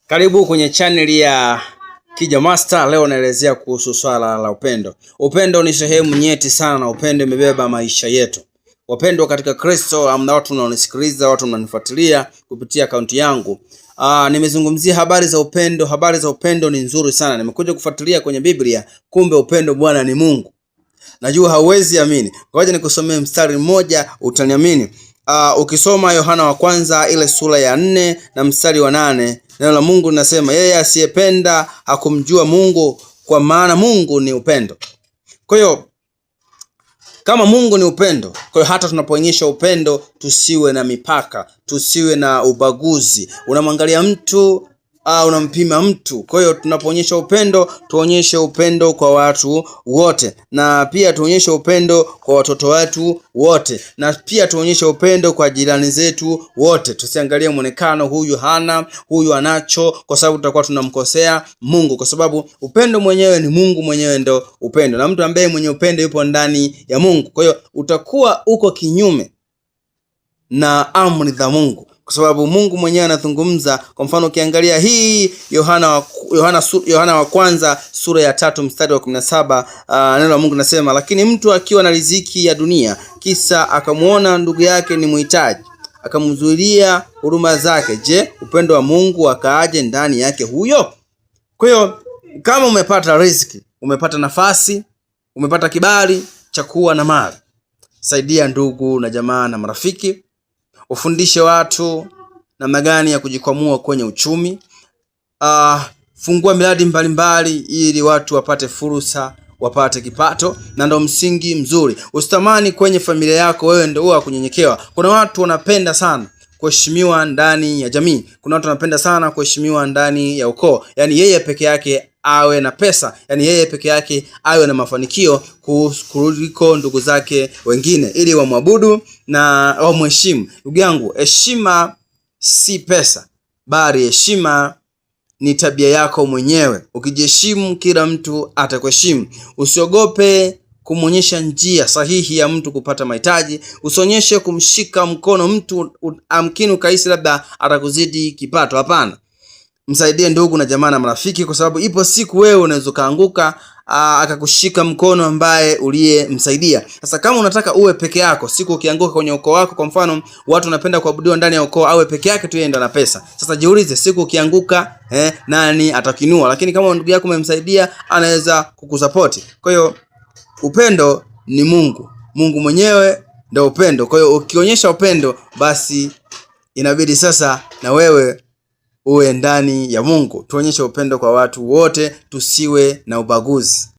Karibu kwenye channel ya Kija Master. Leo naelezea kuhusu swala la upendo. Upendo ni sehemu nyeti sana. Upendo imebeba maisha yetu. Wapendwa katika Kristo, amna watu wanaonisikiliza, watu mnanifuatilia kupitia akaunti yangu. Nimezungumzia habari za upendo. Habari za upendo ni nzuri sana. Nimekuja kufuatilia kwenye Biblia, kumbe upendo Bwana ni Mungu. Najua hauwezi amini. Ngoja nikusomee mstari mmoja utaniamini. Ukisoma Yohana wa kwanza ile sura ya 4 na mstari wa 8, neno la Mungu linasema yeye asiyependa hakumjua Mungu, kwa maana Mungu ni upendo. Kwa hiyo kama Mungu ni upendo, kwa hiyo hata tunapoonyesha upendo tusiwe na mipaka, tusiwe na ubaguzi. Unamwangalia mtu unampima mtu. Kwa hiyo tunapoonyesha upendo, tuonyeshe upendo kwa watu wote, na pia tuonyeshe upendo kwa watoto wetu wote, na pia tuonyeshe upendo kwa jirani zetu wote. Tusiangalie muonekano, huyu hana, huyu anacho, kwa sababu tutakuwa tunamkosea Mungu, kwa sababu upendo mwenyewe ni Mungu mwenyewe ndo upendo, na mtu ambaye mwenye upendo yupo ndani ya Mungu. Kwa hiyo utakuwa uko kinyume na amri za Mungu, kwa sababu Mungu mwenyewe anazungumza. Kwa mfano ukiangalia hii Yohana wa kwanza sura ya 3 mstari wa 17, neno la Mungu linasema, lakini mtu akiwa na riziki ya dunia kisa akamuona ndugu yake ni mhitaji, akamzuilia huruma zake, je, upendo wa Mungu akaaje ndani yake huyo? Kwa hiyo kama umepata riziki, umepata nafasi, umepata kibali cha kuwa na mali, saidia ndugu na jamaa na marafiki. Ufundishe watu namna gani ya kujikwamua kwenye uchumi. Fungua miradi mbalimbali ili watu wapate fursa, wapate kipato, na ndo msingi mzuri. Usitamani kwenye familia yako wewe ndio wa kunyenyekewa. Kuna watu wanapenda sana kuheshimiwa ndani ya jamii. Kuna watu wanapenda sana kuheshimiwa ndani ya ukoo. Yaani yeye peke yake awe na pesa, yaani yeye peke yake awe na mafanikio kuliko ndugu zake wengine, ili wamwabudu na wamheshimu. Ndugu yangu, heshima si pesa, bali heshima ni tabia yako mwenyewe. Ukijiheshimu, kila mtu atakuheshimu. Usiogope kumuonyesha njia sahihi ya mtu kupata mahitaji. Usionyeshe kumshika mkono mtu amkini ukahisi labda atakuzidi kipato. Hapana. Msaidie ndugu na jamaa na marafiki, kwa sababu ipo siku wewe unaweza kaanguka akakushika mkono ambaye uliyemsaidia. Sasa kama unataka uwe peke yako, siku ukianguka kwenye ukoo wako, kwa mfano watu wanapenda kuabudiwa ndani ya ukoo, awe peke yake tu yeye ndo ana pesa. Sasa jiulize, siku ukianguka nani atakinua? Lakini kama ndugu yako umemsaidia, anaweza kukusupport. Kwa hiyo upendo ni Mungu. Mungu mwenyewe ndio upendo. Kwa hiyo ukionyesha upendo, basi inabidi sasa na wewe uwe ndani ya Mungu. Tuonyeshe upendo kwa watu wote, tusiwe na ubaguzi.